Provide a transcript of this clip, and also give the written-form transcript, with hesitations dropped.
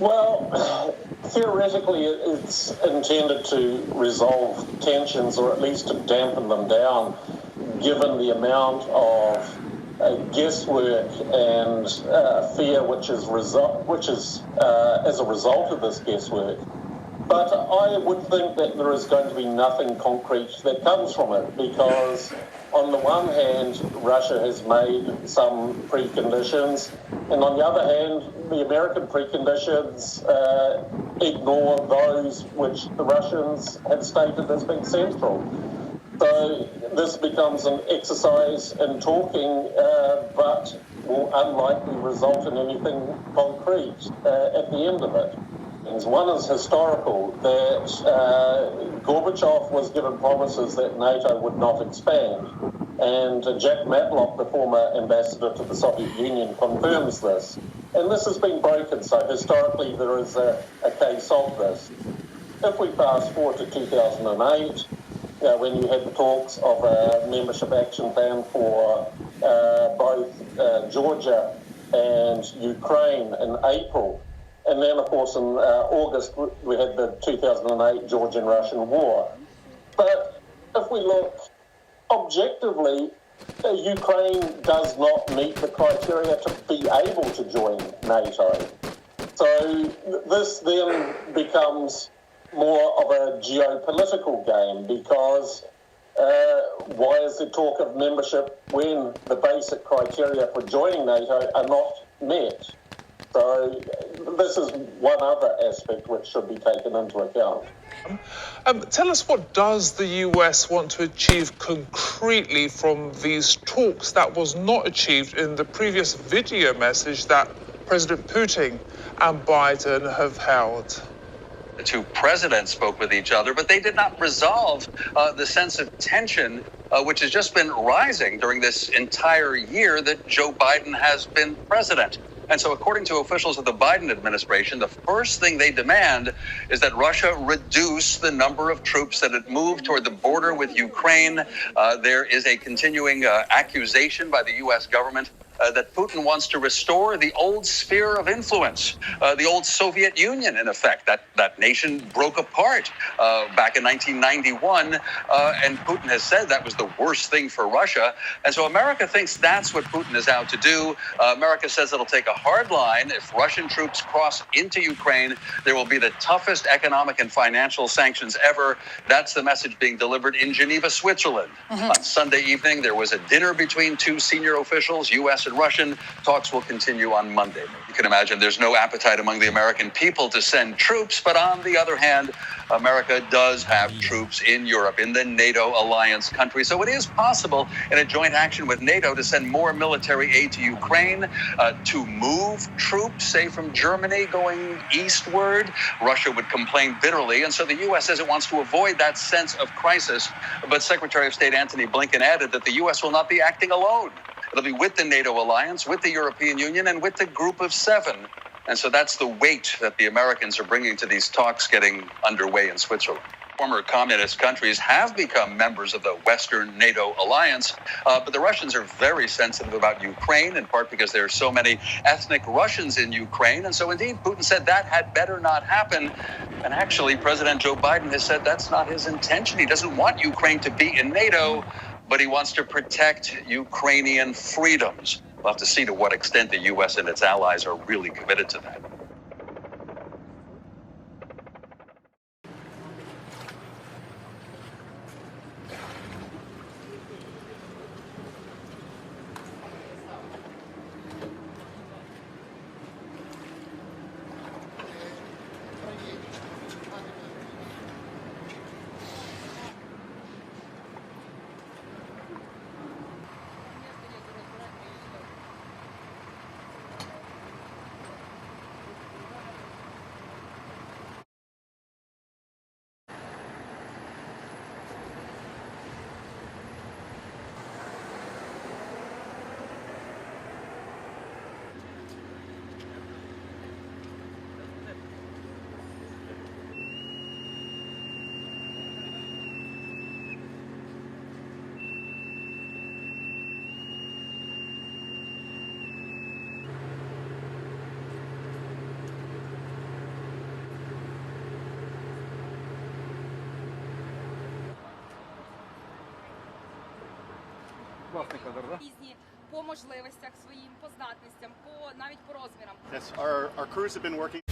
Well, theoretically, it's intended to resolve tensions or at least to dampen them down, given the amount of guesswork and fear which is as a result of this guesswork. But I would think that there is going to be nothing concrete that comes from it, because on the one hand, Russia has made some preconditions, and on the other hand, the American preconditions ignore those which the Russians have stated as being central. So this becomes an exercise in talking, but will unlikely result in anything concrete at the end of it. One is historical, that Gorbachev was given promises that NATO would not expand, and Jack Matlock, the former ambassador to the Soviet Union, confirms this. And this has been broken, so historically there is a case of this. If we fast forward to 2008, when you had the talks of a membership action plan for both Georgia and Ukraine in April, and then, of course, in August, we had the 2008 Georgian-Russian war. But if we look objectively, Ukraine does not meet the criteria to be able to join NATO. So this then becomes more of a geopolitical game, because why is there talk of membership when the basic criteria for joining NATO are not met? So this is one other aspect which should be taken into account. Tell us, what does the US want to achieve concretely from these talks that was not achieved in the previous video message that President Putin and Biden have held? The two presidents spoke with each other, but they did not resolve the sense of tension which has just been rising during this entire year that Joe Biden has been president. And so according to officials of the Biden administration, the first thing they demand is that Russia reduce the number of troops that it moved toward the border with Ukraine. There is a continuing accusation by the U.S. government that Putin wants to restore the old sphere of influence, the old Soviet Union, in effect. That nation broke apart back in 1991, and Putin has said that was the worst thing for Russia. And so America thinks that's what Putin is out to do. America says it'll take a hard line. If Russian troops cross into Ukraine, there will be the toughest economic and financial sanctions ever. That's the message being delivered in Geneva, Switzerland. On Sunday evening, there was a dinner between two senior officials, U.S. and Russian. Talks will continue on Monday. You can imagine there's no appetite among the American people to send troops, but on the other hand, America does have troops in Europe, in the NATO alliance countries. So it is possible in a joint action with NATO to send more military aid to Ukraine, to move troops, say, from Germany going eastward. Russia would complain bitterly, and so the U.S. says it wants to avoid that sense of crisis. But Secretary of State Antony Blinken added that the U.S. will not be acting alone. It'll be with the NATO alliance, with the European Union, and with the Group of Seven. And so that's the weight that the Americans are bringing to these talks getting underway in Switzerland. Former communist countries have become members of the Western NATO alliance, but the Russians are very sensitive about Ukraine, in part because there are so many ethnic Russians in Ukraine. And so indeed, Putin said that had better not happen. And actually, President Joe Biden has said that's not his intention. He doesn't want Ukraine to be in NATO, but he wants to protect Ukrainian freedoms. We'll have to see to what extent the U.S. and its allies are really committed to that. Класний кадр, да? Різні по можливостях своїм, по здатностям, навіть по розмірам. Yes, our crews have been working